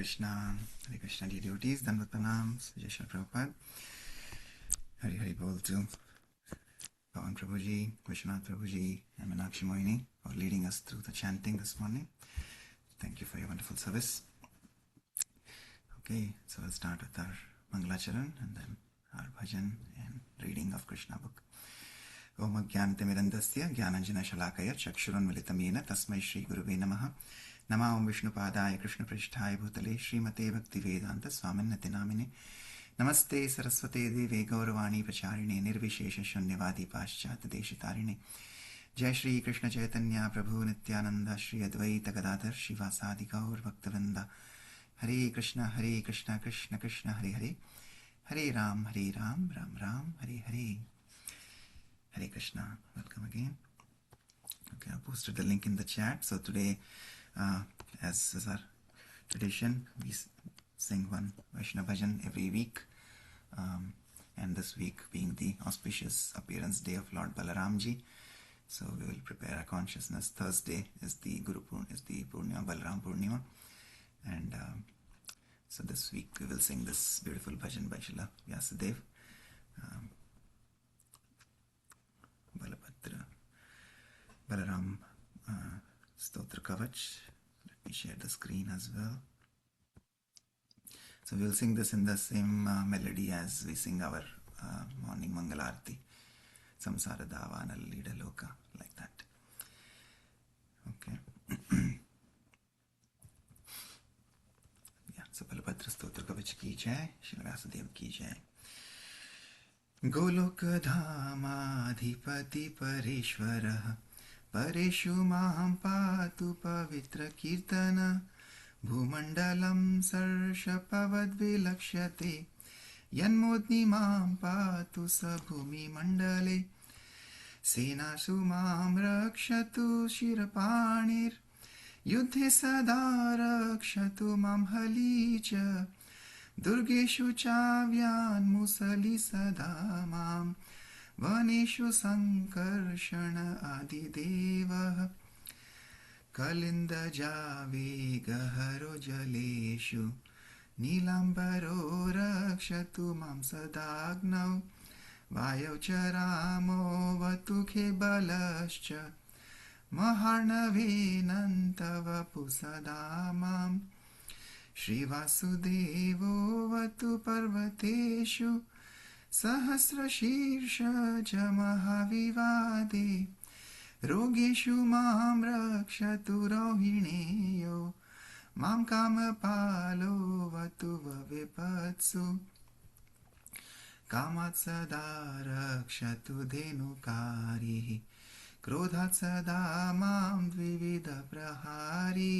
Hare Krishna, dear devotees, Dandavat Pranams, Jai Shri Prabhupada. Hari Hari Bol to Pawan Prabhuji, Vishwanath Prabhuji, and Meenakshi Mohini for leading us through the chanting this morning. Thank you for your wonderful service. Okay, so we'll start with our Mangalacharan and then our bhajan and reading of Krishna book. Om Ajnanatimirandasya Jnananjana Shalakaya Chakshurunmilitam Yena Tasmai Shri Gurave Namaha. Nama Om Vishnu Padaya Krishna Prishtaya Bhutale Srimate Bhakti Vedanta Swaminati Namine Namaste Saraswate Deve Gauravani Pacharine Nirvishesha Shunyavadi Paschat Deshitarine Jai Shri Krishna Chaitanya Prabhu Nityananda Shri Advaita Gadadhar Shivasadi Gaur Bhaktavinda Hare Krishna Krishna Krishna Hare Hare Hare Ram Ram Ram Hare Hare. Hare Krishna. Welcome again. Okay, I posted the link in the chat. So today, as is our tradition, we sing one Vaishnava bhajan every week. And this week being the auspicious appearance day of Lord Balaramji. So we will prepare our consciousness. Thursday is the Purnima, Balaram Purnima. And so this week we will sing this beautiful bhajan by Srila Vyasadeva. Balaram Stotra Kavach. Let me share the screen as well. So we will sing this in the same melody as we sing our morning Mangalarti. Samsara Davana Lida Loka, like that. Okay. Yeah, so Balabhadra Stotra Kavach ki jai, Srila Vyasadeva ki jai. गोलोकधामाधिपति परेश्वरः परेषु मां पातु पवित्र कीर्तन भूमण्डलं सर्षपवद्विलक्ष्यते यन्मोद्नि मां पातु स भूमिमण्डले सेनासु मां रक्षतु शिरपाणिर्युद्धे सदा रक्षतु मां हली च दुर्गेषु चाव्यान्मुसलि सदा मां वनेषु सङ्कर्षण आदिदेवः कलिन्दजावेगहरो जलेषु नीलाम्बरो रक्षतु मां सदाग्नौ वायौ च रामोऽवतु बलश्च महार्णवेनन्तवपु सदा माम् श्रीवासुदेवोऽवतु पर्वतेषु सहस्रशीर्ष च महाविवादे रोगेषु मां रक्षतु रोहिणेयो मां कामपालोऽवतु विपत्सु कामात् सदा रक्षतु धेनुकारिः क्रोधात् सदा मां द्विविधप्रहारी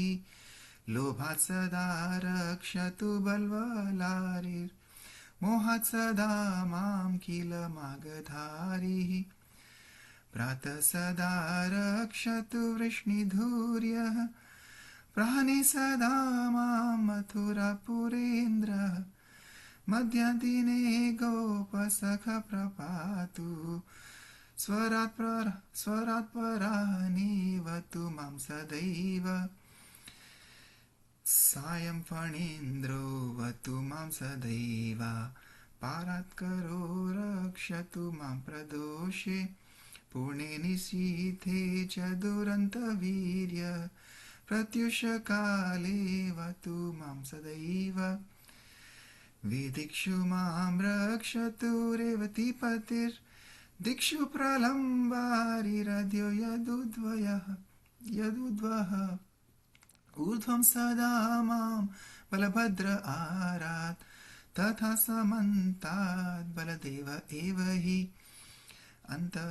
लोभात् सदा रक्षतु बल्वलारिर्मोहात् सदा मां किल मागधारिः प्रातः सदा रक्षतु वृष्णिधूर्यः प्राणे सदा मां मथुरापुरेन्द्रः मध्यदिने गोपसख प्रपातु स्वरात् परानेवतु मां सदैव सायं फणीन्द्रोऽवतु मां सदैव पारात्करो रक्षतु मां प्रदोषे पूर्णे निशीथे च दुरन्तवीर्य प्रत्युषकालेऽवतु मां सदैव वेदिक्षु मां रक्षतु रेवतीपतिर्दिक्षु प्रलम्बारिरद्यो यदुद्वः ऊर्ध्वं सदा मां बलभद्र आरात् तथा समन्तात् बलदेव एव हि अन्तः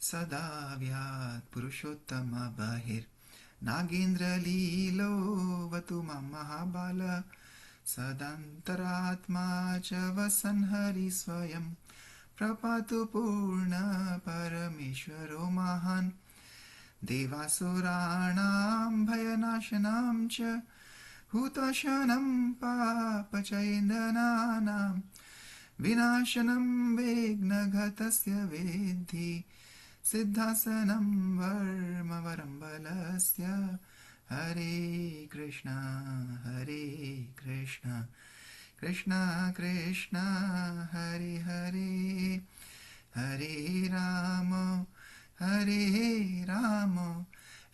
सदा व्यात् पुरुषोत्तम बहिर्नागेन्द्रलीलोऽवतु मां महाबाल सदान्तरात्मा च वसन् हरि स्वयं प्रपातु पूर्ण परमेश्वरो महान् देवासुराणां भयनाशनं च हुताशनं पापचैन्दनानां विनाशनं विघ्नघतस्य विद्धि सिद्धासनं वर्मवरं बलस्य Hare Krishna, Hare Krishna, Krishna Krishna, Hare Hare, Hare Rama, Hare Rama,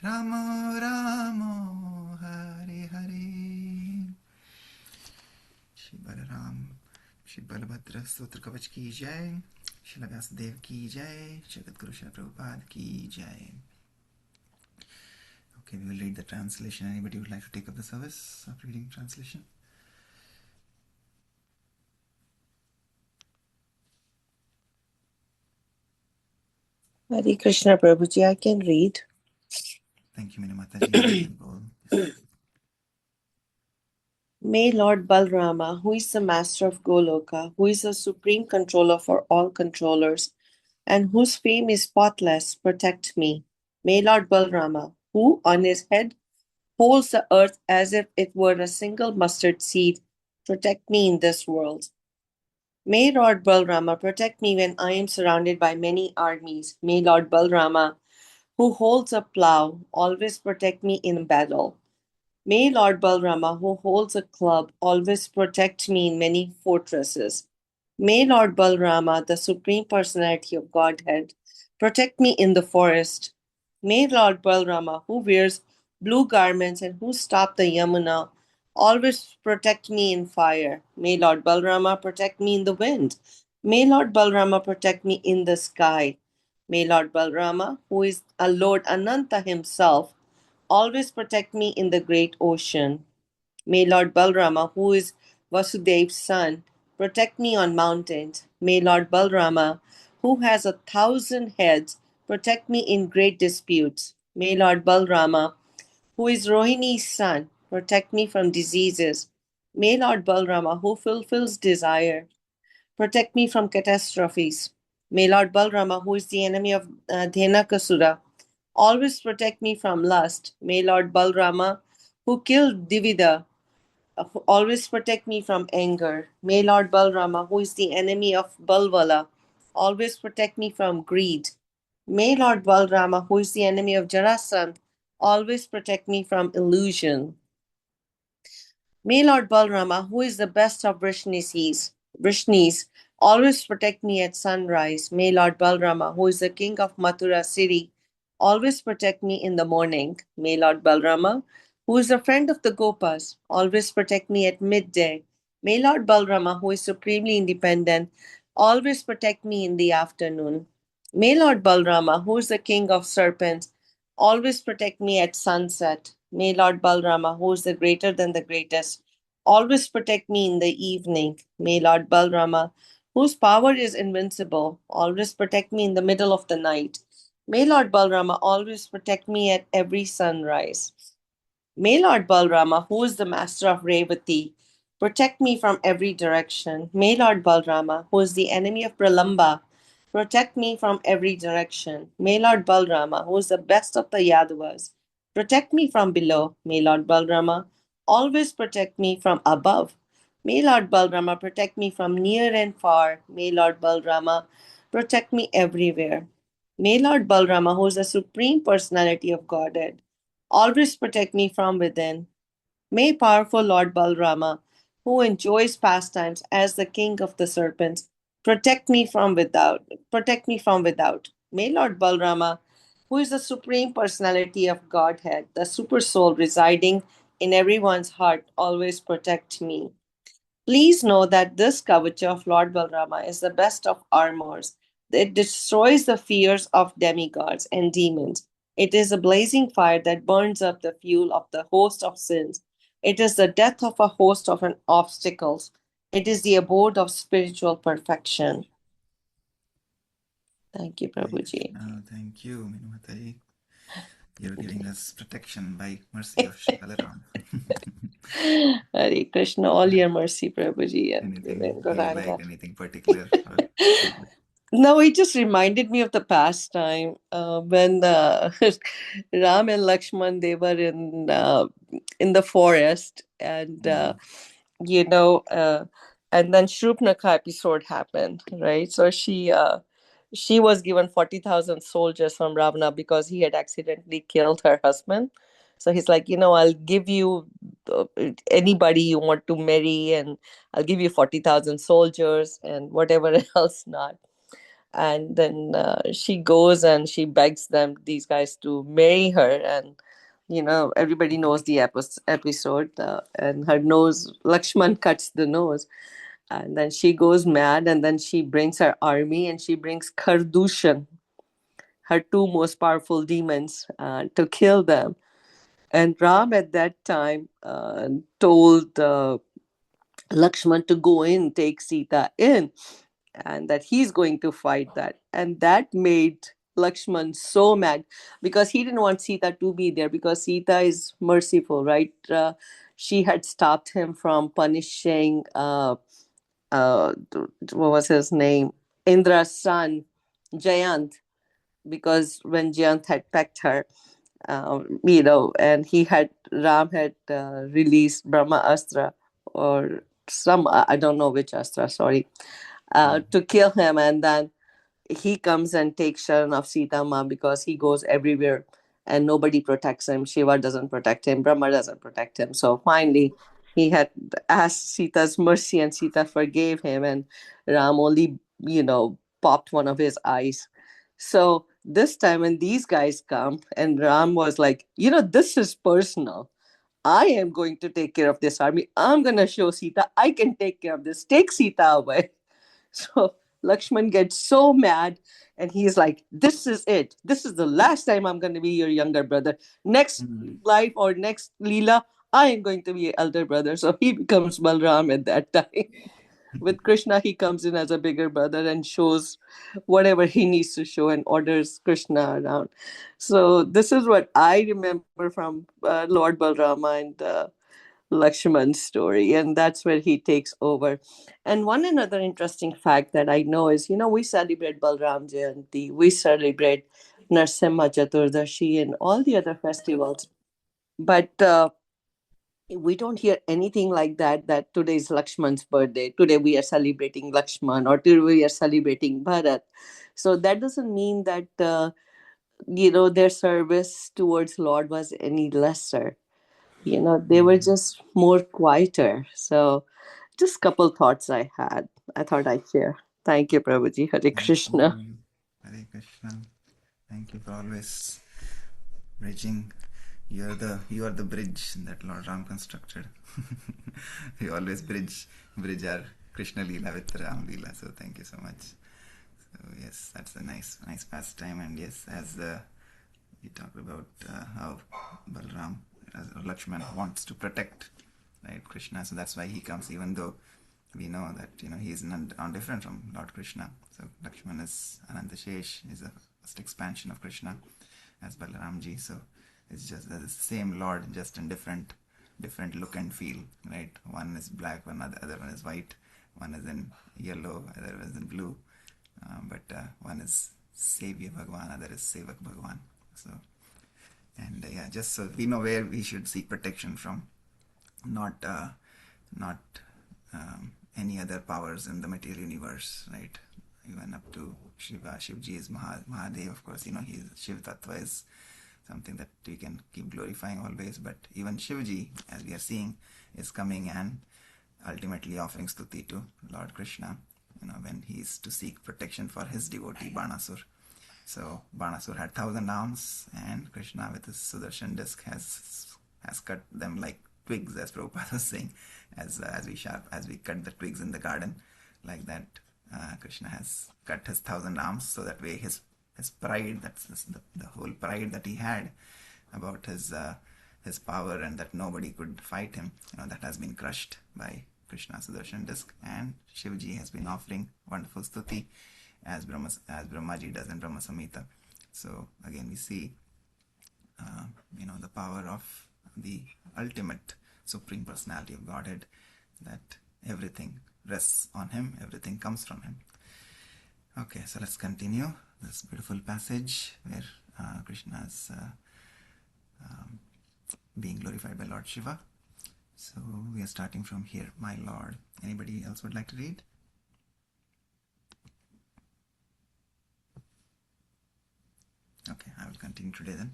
Rama Rama, Hare Hare. Shri Balaram, Shri Balabhadra Stotra Kavach ki jai, Shri Vyasdev ki jai, Jagat Guru Shri Prabhupada ki jai. Okay, we will read the translation. Anybody would like to take up the service of reading translation? Hare Krishna Prabhuji, I can read. Thank you, Minamataji. May Lord Balrama, who is the master of Goloka, who is the supreme controller for all controllers, and whose fame is spotless, protect me. May Lord Balrama, who on his head holds the earth as if it were a single mustard seed, protect me in this world. May Lord Balrama protect me when I am surrounded by many armies. May Lord Balrama, who holds a plough, always protect me in battle. May Lord Balrama, who holds a club, always protect me in many fortresses. May Lord Balrama, the Supreme Personality of Godhead, protect me in the forest. May Lord Balrama, who wears blue garments and who stopped the Yamuna, always protect me in fire. May Lord Balrama protect me in the wind. May Lord Balrama protect me in the sky. May Lord Balrama, who is a Lord Ananta himself, always protect me in the great ocean. May Lord Balrama, who is Vasudev's son, protect me on mountains. May Lord Balrama, who has 1,000 heads, protect me in great disputes. May Lord Balrama, who is Rohini's son, protect me from diseases. May Lord Balrama, who fulfills desire, protect me from catastrophes. May Lord Balrama, who is the enemy of Dhenakasura, always protect me from lust. May Lord Balrama, who killed Divida, always protect me from anger. May Lord Balrama, who is the enemy of Balvala, always protect me from greed. May Lord Balrama, who is the enemy of Jarasandh, always protect me from illusion. May Lord Balrama, who is the best of Vrishnis, always protect me at sunrise. May Lord Balrama, who is the king of Mathura city, always protect me in the morning. May Lord Balrama, who is the friend of the Gopas, always protect me at midday. May Lord Balrama, who is supremely independent, always protect me in the afternoon. May Lord Balrama, who is the king of serpents, always protect me at sunset. May Lord Balrama, who is the greater than the greatest, always protect me in the evening. May Lord Balrama, whose power is invincible, always protect me in the middle of the night. May Lord Balrama always protect me at every sunrise. May Lord Balrama, who is the master of Revati, protect me from every direction. May Lord Balrama, who is the enemy of Pralamba, protect me from every direction. May Lord Balrama, who is the best of the Yadavas, protect me from below. May Lord Balrama always protect me from above. May Lord Balrama protect me from near and far. May Lord Balrama protect me everywhere. May Lord Balrama, who is the supreme personality of Godhead, always protect me from within. May powerful Lord Balrama, who enjoys pastimes as the king of the serpents, protect me from without. Protect me from without. May Lord Balrama, who is the supreme personality of Godhead, the super soul residing in everyone's heart, always protect me. Please know that this Kavacha of Lord Balrama is the best of armors. It destroys the fears of demigods and demons. It is a blazing fire that burns up the fuel of the host of sins. It is the death of a host of obstacles. It is the abode of spiritual perfection. Thank you, Prabhuji. Thank you, Minamataji. You're giving us protection by mercy of Shri Balaram. Hare Krishna, all your mercy, Prabhuji. Anything And you would like, Gauranga. anything particular? No, it just reminded me of the past time when Ram and Lakshman they were in the forest, and you know, and then Shrupnaka episode happened, right? So she was given 40,000 soldiers from Ravana because he had accidentally killed her husband. So he's like, I'll give you uh, anybody you want to marry, and I'll give you 40,000 soldiers and whatever else not. And then she goes and she begs these guys to marry her. And everybody knows the episode, and her nose, Lakshman cuts the nose, and then she goes mad, and then she brings her army, and she brings Khardushan, her two most powerful demons, to kill them. And Ram at that time told Lakshman to go in, take Sita in, and that he's going to fight that. And that made Lakshman so mad, because he didn't want Sita to be there, because Sita is merciful, right? She had stopped him from punishing, what was his name? Indra's son, Jayant, because when Jayant had pecked her, and Ram had released Brahma Astra, or some, I don't know which Astra, sorry, to kill him. And then he comes and takes Sharan of Sita Ma, because he goes everywhere and nobody protects him. Shiva doesn't protect him, Brahma doesn't protect him. So finally, he had asked Sita's mercy, and Sita forgave him, and Ram only, popped one of his eyes. So this time, when these guys come, and Ram was like, this is personal. I am going to take care of this army. I'm going to show Sita I can take care of this. Take Sita away. So Lakshman gets so mad, and he's like, this is it. This is the last time I'm going to be your younger brother. Next life or next Leela, I am going to be your elder brother. So he becomes Balram at that time. With Krishna, he comes in as a bigger brother and shows whatever he needs to show and orders Krishna around. So this is what I remember from Lord Balrama and Lakshman's story, and that's where he takes over. And one another interesting fact that I know is, we celebrate Balram Jayanti, we celebrate Narsimha Chaturdashi, and all the other festivals, but we don't hear anything like that. That today is Lakshman's birthday. Today we are celebrating Lakshman, or today we are celebrating Bharat. So that doesn't mean that their service towards Lord was any lesser. They were just more quieter. So just couple thoughts I had. I thought I'd share. Thank you, Prabhuji. Hare Krishna. Hare Krishna. Thank you for always bridging. You are the bridge that Lord Ram constructed. You always bridge our Krishna Leela with Ram Leela. So thank you so much. So yes, that's a nice pastime. And yes, as we talked about how Balram, Lakshman wants to protect, right, Krishna. So that's why he comes, even though we know that he is not different from Lord Krishna. So Lakshman is Anantashesh, is a first expansion of Krishna as Balaramji. So it's just the same Lord, just in different look and feel, right? One is black, other one is white, one is in yellow, other is in blue. But one is Savior Bhagwan, other is Sevak Bhagwan. So, and yeah, just so we know where we should seek protection from, not any other powers in the material universe, right? Even up to Shiva. Shivji is Mahadev, of course. He's Shiv Tattva is something that we can keep glorifying always. But even Shivji, as we are seeing, is coming and ultimately offering stuti to Lord Krishna, when he is to seek protection for his devotee Banasur. So Banasur had 1,000 arms, and Krishna with his Sudarshan disc has cut them like twigs, as Prabhupada was saying, as we cut the twigs in the garden, like that. Krishna has cut his 1,000 arms, so that way his pride, that's the whole pride that he had about his power, and that nobody could fight him, that has been crushed by Krishna's Sudarshan disc. And Shivji has been offering wonderful stuti as Brahmaji does in Brahma Samhita. So again we see the power of the ultimate Supreme Personality of Godhead, that everything rests on him, everything comes from him. Okay, so let's continue this beautiful passage where Krishna is being glorified by Lord Shiva. So we are starting from here. My Lord. Anybody else would like to read? Okay, I will continue today then.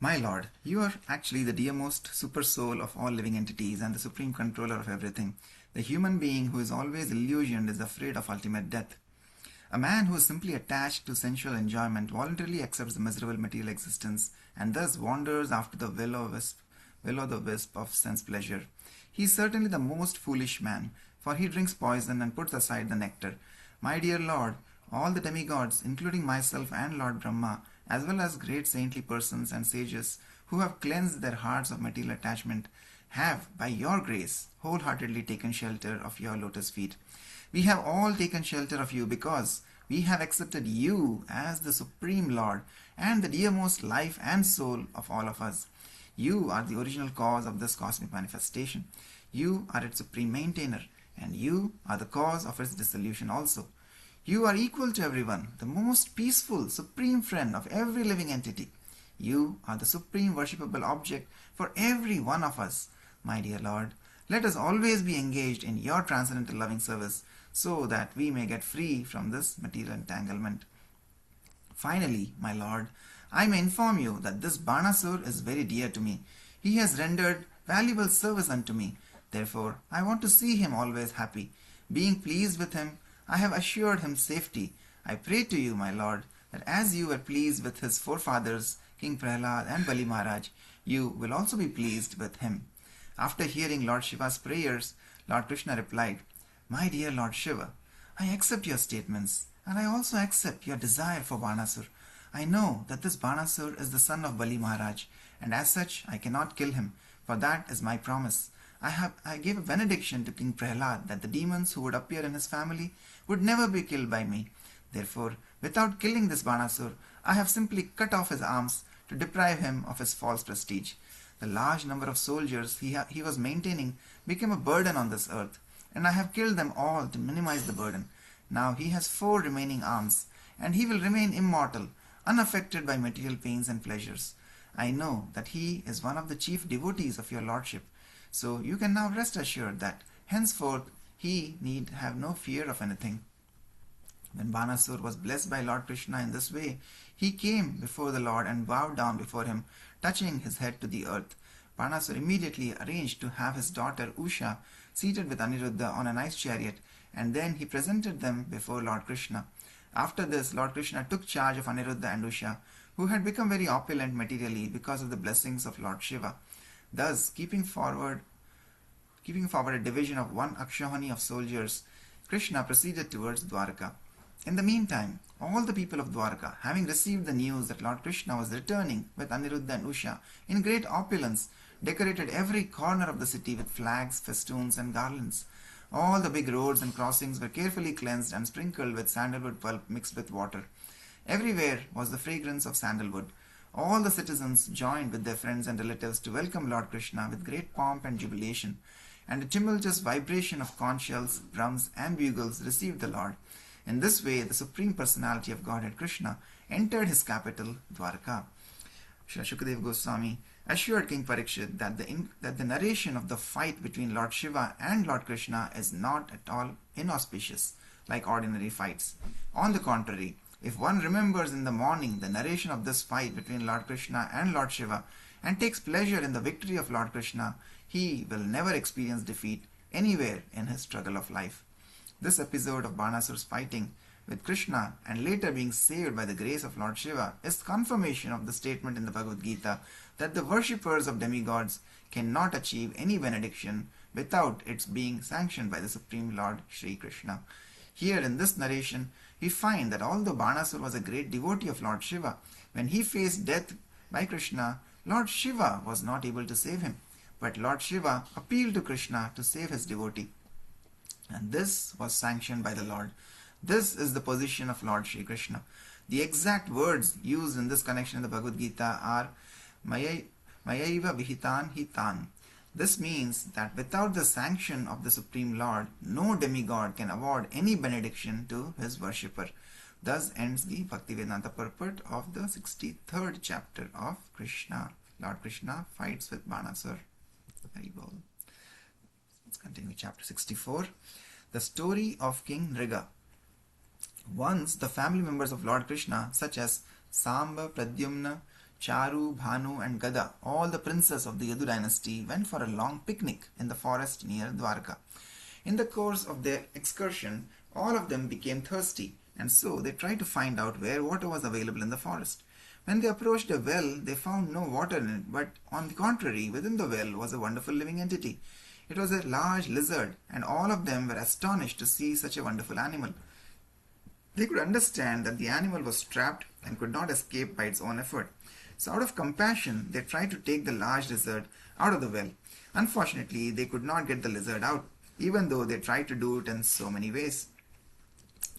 My Lord, you are actually the dearmost super soul of all living entities and the supreme controller of everything. The human being who is always illusioned is afraid of ultimate death. A man who is simply attached to sensual enjoyment voluntarily accepts the miserable material existence and thus wanders after the will-o'-the-wisp of sense pleasure. He is certainly the most foolish man, for he drinks poison and puts aside the nectar. My dear Lord, all the demigods, including myself and Lord Brahma, as well as great saintly persons and sages who have cleansed their hearts of material attachment, have, by your grace, wholeheartedly taken shelter of your lotus feet. We have all taken shelter of you because we have accepted you as the Supreme Lord and the dearmost life and soul of all of us. You are the original cause of this cosmic manifestation. You are its supreme maintainer, and you are the cause of its dissolution also. You are equal to everyone, the most peaceful, supreme friend of every living entity. You are the supreme worshipable object for every one of us. My dear Lord, let us always be engaged in your transcendental loving service so that we may get free from this material entanglement. Finally, my Lord, I may inform you that this Banasur is very dear to me. He has rendered valuable service unto me. Therefore, I want to see him always happy. Being pleased with him, I have assured him safety. I pray to you, my Lord, that as you were pleased with his forefathers, King Prahlad and Bali Maharaj, you will also be pleased with him. After hearing Lord Shiva's prayers, Lord Krishna replied, My dear Lord Shiva, I accept your statements, and I also accept your desire for Banasur. I know that this Banasur is the son of Bali Maharaj, and as such I cannot kill him, for that is my promise. I gave a benediction to King Prahlad that the demons who would appear in his family would never be killed by me. Therefore, without killing this Banasur, I have simply cut off his arms to deprive him of his false prestige. The large number of soldiers he was maintaining became a burden on this earth, and I have killed them all to minimize the burden. Now he has 4 remaining arms, and he will remain immortal, unaffected by material pains and pleasures. I know that he is one of the chief devotees of your lordship, so you can now rest assured that henceforth he need have no fear of anything. When Banasur was blessed by Lord Krishna in this way, he came before the Lord and bowed down before him, touching his head to the earth. Banasur immediately arranged to have his daughter Usha seated with Aniruddha on a nice chariot, and then he presented them before Lord Krishna. After this, Lord Krishna took charge of Aniruddha and Usha, who had become very opulent materially because of the blessings of Lord Shiva. Thus, keeping forward a division of 1 akshauhani of soldiers, Krishna proceeded towards Dwarka. In the meantime, all the people of Dwarka, having received the news that Lord Krishna was returning with Aniruddha and Usha in great opulence, decorated every corner of the city with flags, festoons, and garlands. All the big roads and crossings were carefully cleansed and sprinkled with sandalwood pulp mixed with water. Everywhere was the fragrance of sandalwood. All the citizens joined with their friends and relatives to welcome Lord Krishna with great pomp and jubilation, and a tumultuous vibration of conch shells, drums, and bugles received the Lord. In this way, the Supreme Personality of Godhead Krishna entered his capital, Dwarka. Srila Shukadeva Goswami assured King Parikshit that the narration of the fight between Lord Shiva and Lord Krishna is not at all inauspicious, like ordinary fights. On the contrary, if one remembers in the morning the narration of this fight between Lord Krishna and Lord Shiva and takes pleasure in the victory of Lord Krishna, he will never experience defeat anywhere in his struggle of life. This episode of Banasur's fighting with Krishna and later being saved by the grace of Lord Shiva is confirmation of the statement in the Bhagavad Gita that the worshippers of demigods cannot achieve any benediction without its being sanctioned by the Supreme Lord Sri Krishna. Here in this narration, we find that although Banasur was a great devotee of Lord Shiva, when he faced death by Krishna, Lord Shiva was not able to save him. But Lord Shiva appealed to Krishna to save his devotee. And this was sanctioned by the Lord. This is the position of Lord Sri Krishna. The exact words used in this connection in the Bhagavad Gita are Mayaiva Vihitan Hitan. This means that without the sanction of the Supreme Lord, no demigod can award any benediction to his worshipper. Thus ends the Bhaktivedanta purport of the 63rd chapter of Krishna. Lord Krishna fights with Banasur. Very well. Let's continue chapter 64. The story of King Nriga. Once the family members of Lord Krishna, such as Samba, Pradyumna, Charu, Bhanu, and Gada, all the princes of the Yadu dynasty, went for a long picnic in the forest near Dwarka. In the course of their excursion, all of them became thirsty, and so they tried to find out where water was available in the forest. When they approached a well, they found no water in it, but on the contrary, within the well was a wonderful living entity. It was a large lizard, and all of them were astonished to see such a wonderful animal. They could understand that the animal was trapped and could not escape by its own effort. So out of compassion, they tried to take the large lizard out of the well. Unfortunately, they could not get the lizard out, even though they tried to do it in so many ways.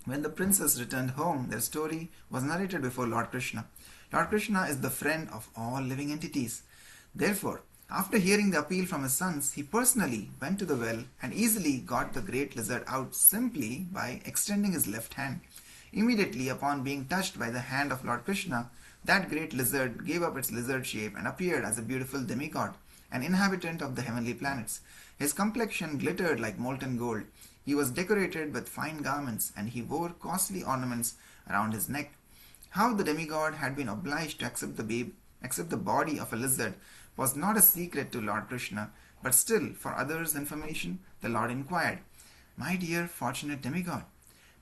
When the princess returned home, their story was narrated before Lord Krishna. Lord Krishna is the friend of all living entities. Therefore, after hearing the appeal from his sons, he personally went to the well and easily got the great lizard out simply by extending his left hand. Immediately upon being touched by the hand of Lord Krishna, that great lizard gave up its lizard shape and appeared as a beautiful demigod, an inhabitant of the heavenly planets. His complexion glittered like molten gold. He was decorated with fine garments, and he wore costly ornaments around his neck. How the demigod had been obliged to accept the body of a lizard was not a secret to Lord Krishna, but still, for others' information, the Lord inquired, "My dear fortunate demigod,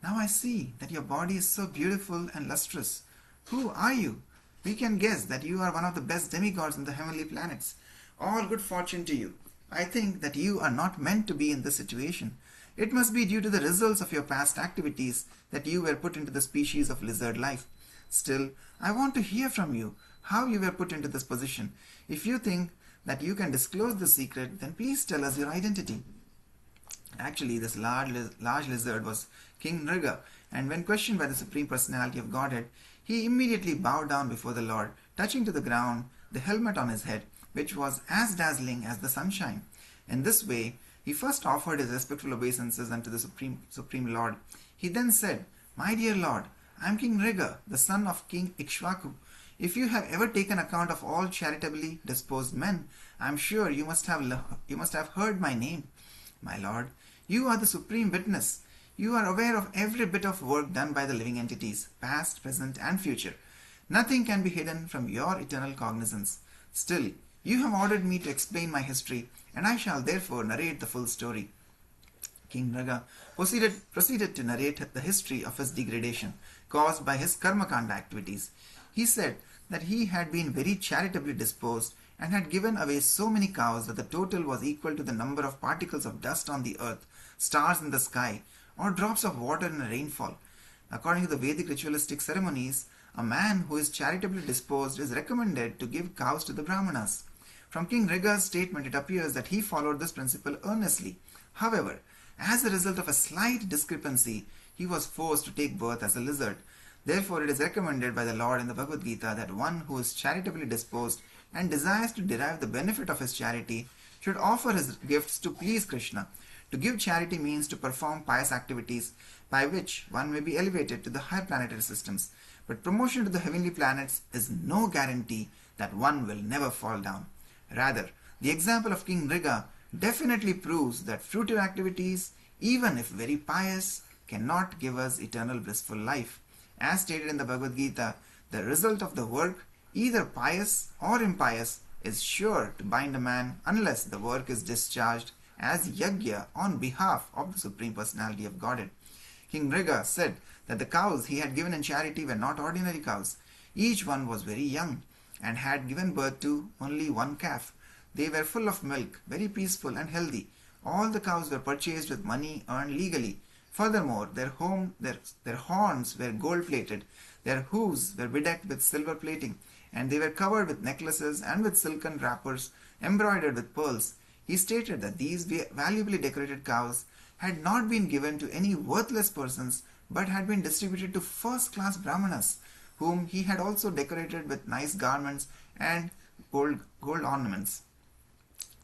now I see that your body is so beautiful and lustrous. Who are you? We can guess that you are one of the best demigods in the heavenly planets. All good fortune to you. I think that you are not meant to be in this situation. It must be due to the results of your past activities that you were put into the species of lizard life. Still, I want to hear from you how you were put into this position. If you think that you can disclose the secret, then please tell us your identity." Actually, this large lizard was King Nriga, and when questioned by the Supreme Personality of Godhead, he immediately bowed down before the Lord, touching to the ground the helmet on his head, which was as dazzling as the sunshine. In this way, he first offered his respectful obeisances unto the Supreme Lord. He then said, "My dear Lord, I am King Nriga, the son of King Ikshvaku. If you have ever taken account of all charitably disposed men, I am sure you must have heard my name. My Lord, you are the supreme witness. You are aware of every bit of work done by the living entities, past, present, and future. Nothing can be hidden from your eternal cognizance. Still, you have ordered me to explain my history, and I shall therefore narrate the full story." King Nriga proceeded to narrate the history of his degradation caused by his karmakanda activities. He said that he had been very charitably disposed and had given away so many cows that the total was equal to the number of particles of dust on the earth, stars in the sky, or drops of water in a rainfall. According to the Vedic ritualistic ceremonies, a man who is charitably disposed is recommended to give cows to the Brahmanas. From King Nriga's statement, it appears that he followed this principle earnestly. However, as a result of a slight discrepancy, he was forced to take birth as a lizard. Therefore, it is recommended by the Lord in the Bhagavad Gita that one who is charitably disposed and desires to derive the benefit of his charity should offer his gifts to please Krishna. To give charity means to perform pious activities by which one may be elevated to the higher planetary systems. But promotion to the heavenly planets is no guarantee that one will never fall down. Rather, the example of King Nriga definitely proves that fruitive activities, even if very pious, cannot give us eternal blissful life. As stated in the Bhagavad Gita, the result of the work, either pious or impious, is sure to bind a man unless the work is discharged as yajna on behalf of the Supreme Personality of Godhead. King Nriga said that the cows he had given in charity were not ordinary cows. Each one was very young and had given birth to only one calf. They were full of milk, very peaceful and healthy. All the cows were purchased with money earned legally. Furthermore, their horns were gold-plated, their hooves were bedecked with silver plating, and they were covered with necklaces and with silken wrappers embroidered with pearls. He stated that these valuably decorated cows had not been given to any worthless persons, but had been distributed to first-class brahmanas, whom he had also decorated with nice garments and gold ornaments.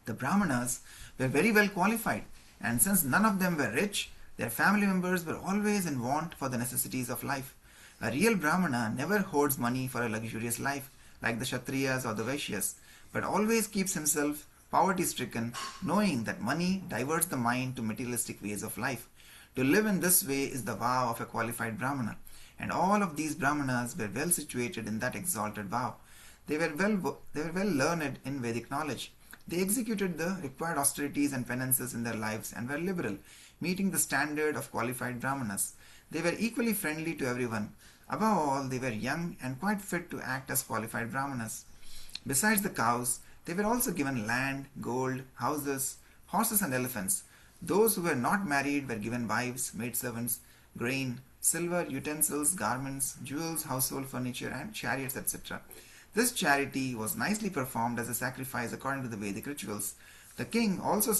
The brahmanas were very well qualified, and since none of them were rich, their family members were always in want for the necessities of life. A real brahmana never hoards money for a luxurious life, like the Kshatriyas or the Vaishyas, but always keeps himself poverty-stricken, knowing that money diverts the mind to materialistic ways of life. To live in this way is the vow of a qualified brahmana, and all of these brahmanas were well situated in that exalted vow. They were well learned in Vedic knowledge. They executed the required austerities and penances in their lives and were liberal, meeting the standard of qualified brahmanas. They were equally friendly to everyone. Above all, they were young and quite fit to act as qualified brahmanas. Besides the cows, they were also given land, gold, houses, horses, and elephants. Those who were not married were given wives, maidservants, grain, silver, utensils, garments, jewels, household furniture, and chariots, etc. This charity was nicely performed as a sacrifice according to the Vedic rituals. The king also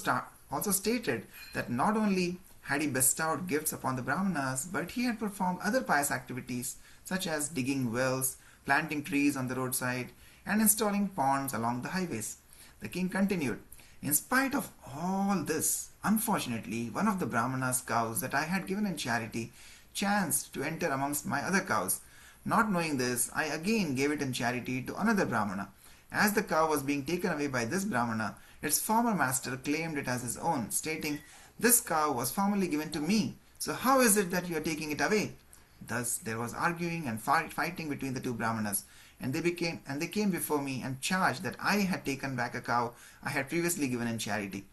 stated that not only had he bestowed gifts upon the Brahmanas, but he had performed other pious activities such as digging wells, planting trees on the roadside, and installing ponds along the highways. The king continued, "In spite of all this, unfortunately, one of the Brahmanas' cows that I had given in charity chanced to enter amongst my other cows. Not knowing this, I again gave it in charity to another Brahmana. As the cow was being taken away by this Brahmana, its former master claimed it as his own, stating, 'This cow was formerly given to me, so how is it that you are taking it away?' Thus there was arguing and fighting between the two Brahmanas, and they came before me and charged that I had taken back a cow I had previously given in charity.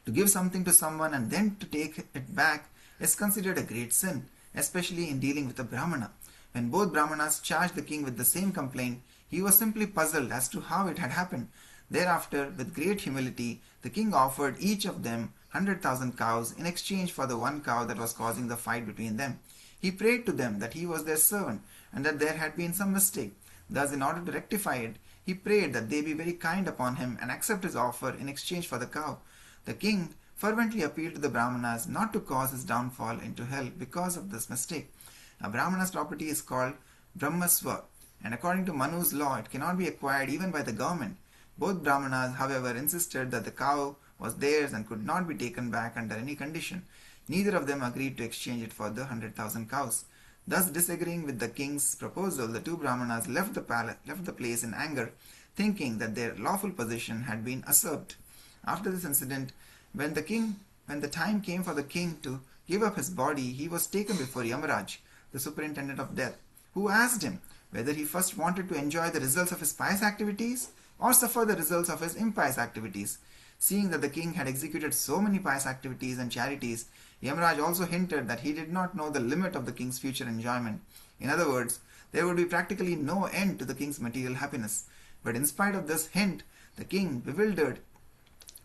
To give something to someone and then to take it back is considered a great sin, especially in dealing with a Brahmana. When both Brahmanas charged the king with the same complaint, he was simply puzzled as to how it had happened. Thereafter, with great humility, the king offered each of them 100,000 cows in exchange for the one cow that was causing the fight between them. He prayed to them that he was their servant and that there had been some mistake. Thus, in order to rectify it, he prayed that they be very kind upon him and accept his offer in exchange for the cow. The king fervently appealed to the Brahmanas not to cause his downfall into hell because of this mistake. A Brahmana's property is called Brahmasva, and according to Manu's law, it cannot be acquired even by the government. Both Brahmanas, however, insisted that the cow was theirs and could not be taken back under any condition. Neither of them agreed to exchange it for the 100,000 cows. Thus, disagreeing with the king's proposal, the two Brahmanas left the place in anger, thinking that their lawful position had been usurped. After this incident, when the time came for the king to give up his body, he was taken before Yamaraj, the superintendent of death, who asked him whether he first wanted to enjoy the results of his pious activities or suffer the results of his impious activities. Seeing that the king had executed so many pious activities and charities, Yamaraj also hinted that he did not know the limit of the king's future enjoyment. In other words, there would be practically no end to the king's material happiness. But in spite of this hint, the king, bewildered,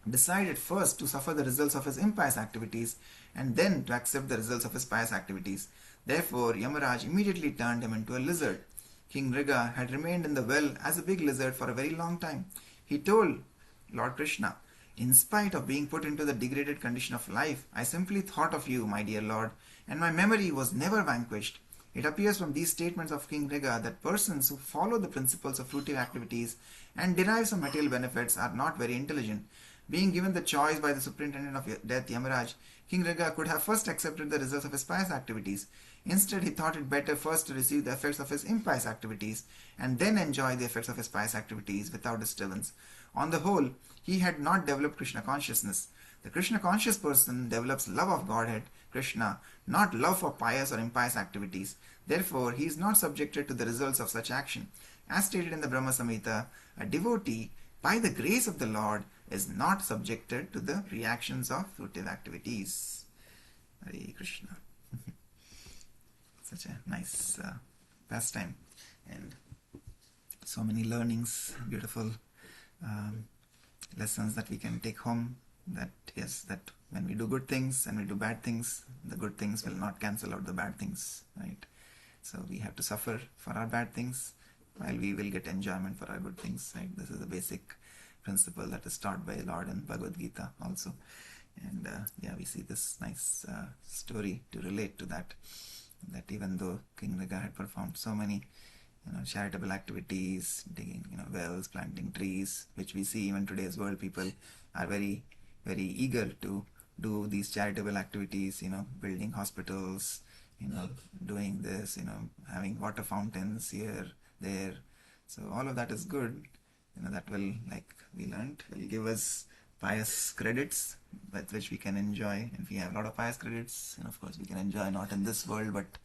decided first to suffer the results of his impious activities and then to accept the results of his pious activities. Therefore, Yamaraj immediately turned him into a lizard. King Mriga had remained in the well as a big lizard for a very long time. He told Lord Krishna, "In spite of being put into the degraded condition of life, I simply thought of you, my dear Lord, and my memory was never vanquished." It appears from these statements of King Mriga that persons who follow the principles of fruitive activities and derive some material benefits are not very intelligent. Being given the choice by the superintendent of death, Yamaraj, King Mriga could have first accepted the results of his pious activities. Instead, he thought it better first to receive the effects of his impious activities and then enjoy the effects of his pious activities without disturbance. On the whole, he had not developed Krishna consciousness. The Krishna conscious person develops love of Godhead, Krishna, not love for pious or impious activities. Therefore, he is not subjected to the results of such action. As stated in the Brahma Samhita, a devotee, by the grace of the Lord, is not subjected to the reactions of fruitive activities. Hare Krishna. Such a nice pastime and so many learnings, beautiful lessons that we can take home. That yes, that when we do good things and we do bad things, the good things will not cancel out the bad things, right? So we have to suffer for our bad things while we will get enjoyment for our good things, right? This is a basic principle that is taught by Lord in Bhagavad Gita also. And yeah, we see this nice story to relate to that. That even though King Mriga had performed so many charitable activities, digging wells, planting trees, which we see even today's world, people are very, very eager to do these charitable activities, building hospitals, doing this, having water fountains here, there. So all of that is good. That will, like we learned, will give us pious credits with which we can enjoy. If we have a lot of pious credits, of course we can enjoy not in this world but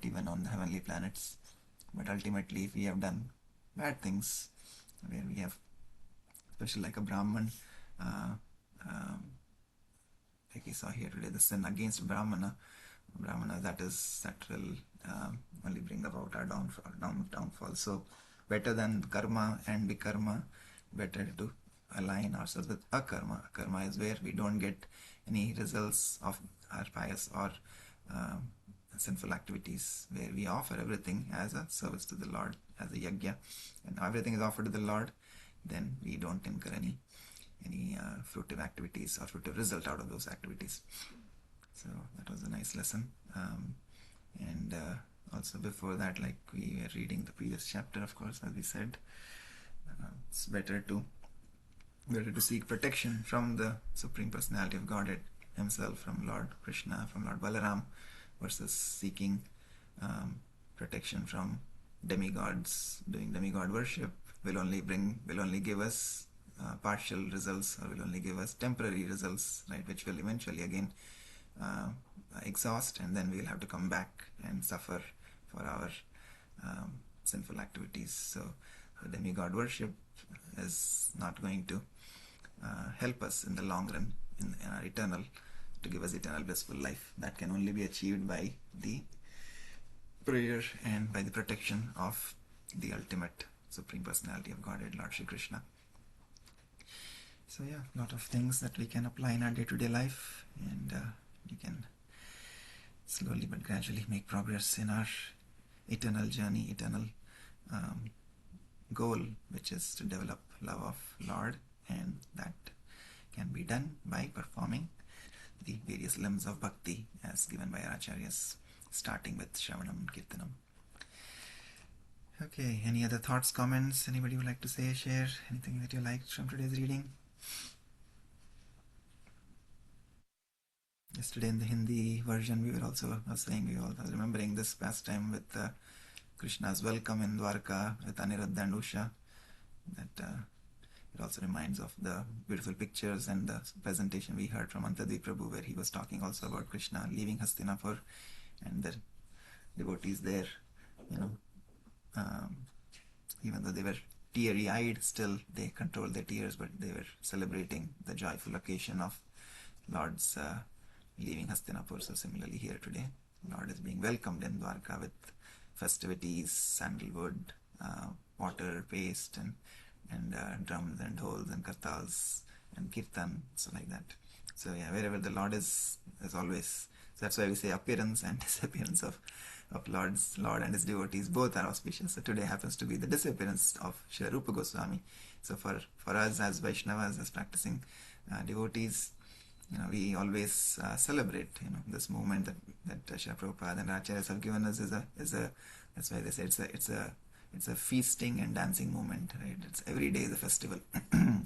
even on the heavenly planets. But ultimately, if we have done bad things, where we have, especially like a Brahman, um, like we saw here today, the sin against Brahmana, that will only bring about our downfall. So better than karma and vikarma, better to align ourselves with akarma. Akarma is where we don't get any results of our pious or um, sinful activities, where we offer everything as a service to the Lord, as a yajna, and everything is offered to the Lord, then we don't incur any fruitive activities or fruitive result out of those activities. So that was a nice lesson. And also before that, like we were reading the previous chapter, of course, as we said, it's better to seek protection from the Supreme Personality of Godhead himself, from Lord Krishna, from Lord Balaram, versus seeking protection from demigods. Doing demigod worship will only give us partial results, or will only give us temporary results, right, which will eventually again exhaust, and then we'll have to come back and suffer for our sinful activities. So demigod worship is not going to help us in the long run, in our to give us eternal blissful life. That can only be achieved by the prayer and by the protection of the ultimate Supreme Personality of Godhead, Lord Shri Krishna. So yeah, a lot of things that we can apply in our day-to-day life, and we can slowly but gradually make progress in our eternal journey, eternal goal, which is to develop love of Lord, and that can be done by performing the various limbs of bhakti as given by our acharyas, starting with Shravanam and Kirtanam. Okay, any other thoughts, comments, anybody would like to say, share anything that you liked from today's reading? Yesterday in the Hindi version, we were also remembering this pastime with Krishna's welcome in Dwarka with Aniruddha and Usha. That it also reminds of the beautiful pictures and the presentation we heard from Antadvi Prabhu, where he was talking also about Krishna leaving Hastinapur, and the devotees there, even though they were teary-eyed, still they controlled their tears, but they were celebrating the joyful occasion of Lord's leaving Hastinapur. So similarly here today, Lord is being welcomed in Dwarka with festivities, sandalwood, water, paste, and drums and holes and kartals and kirtan, so like that. So yeah, wherever the Lord is, as always. So that's why we say appearance and disappearance of Lord and his devotees, both are auspicious. So today happens to be the disappearance of Srila Rupa Goswami. So for us as Vaishnavas, as practicing devotees, we always celebrate this moment that Srila Prabhupada and Acharyas have given us is a that's why they say it's a feasting and dancing moment, right? It's every day is a festival.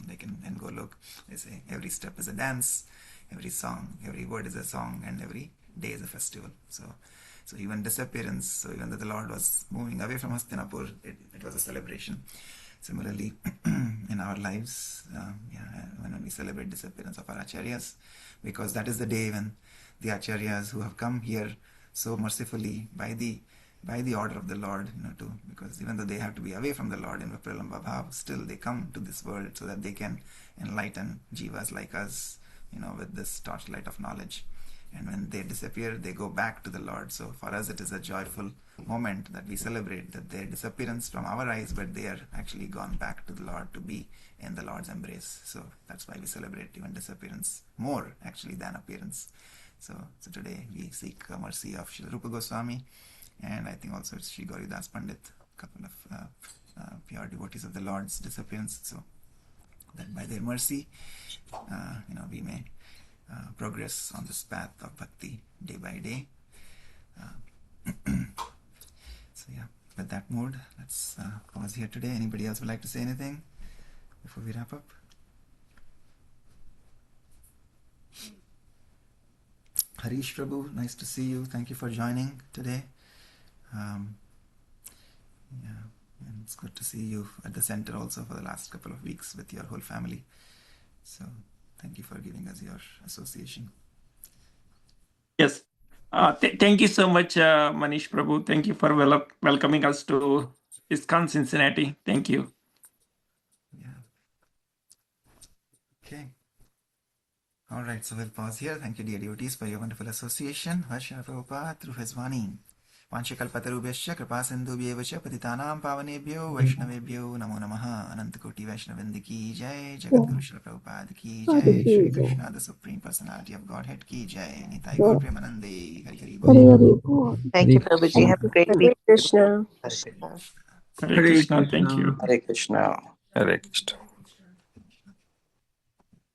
Like in Golok, they say every step is a dance, every song, every word is a song, and every day is a festival. So even disappearance, so even though the Lord was moving away from Hastinapur, it was a celebration. Similarly, in our lives, when we celebrate disappearance of our acharyas, because that is the day when the acharyas who have come here so mercifully by the order of the Lord, because even though they have to be away from the Lord in Vipralambha Bhav, still they come to this world so that they can enlighten jivas like us, with this torchlight of knowledge. And when they disappear, they go back to the Lord. So for us, it is a joyful moment that we celebrate that their disappearance from our eyes, but they are actually gone back to the Lord to be in the Lord's embrace. So that's why we celebrate even disappearance more actually than appearance. So today we seek mercy of Srila Rupa Goswami, and I think also it's Sri Gauridas Pandit, a couple of pure devotees of the Lord's disappearance. So that by their mercy, we may progress on this path of bhakti day by day. So yeah, with that mood, let's pause here today. Anybody else would like to say anything before we wrap up? Harish Prabhu, nice to see you. Thank you for joining today. And it's good to see you at the center also for the last couple of weeks with your whole family. So thank you for giving us your association. Yes. Thank you so much, Manish Prabhu. Thank you for welcoming us to ISKCON Cincinnati. Thank you. Yeah. Okay. All right, so we'll pause here. Thank you, dear devotees, for your wonderful association. Varsha Prabhupada through his Vani. Vanchakalpatarubhyascha kripa sindhubhyev cha patitanam pavanebhyo vaishnavebhyo namo namaha. Anantakoti Vaishnavindi ki jai. Jagadguru Srila Prabhupada ki jai. Shri Krishna, the Supreme Personality of Godhead ki jai. Nitai Gaur Premanande. Hari Hari Bol. Thank you, Prabhuji. Have a great Hare week. Krishna. Hare Krishna. Hare Krishna. Thank you. Hare Krishna. Hare Krishna.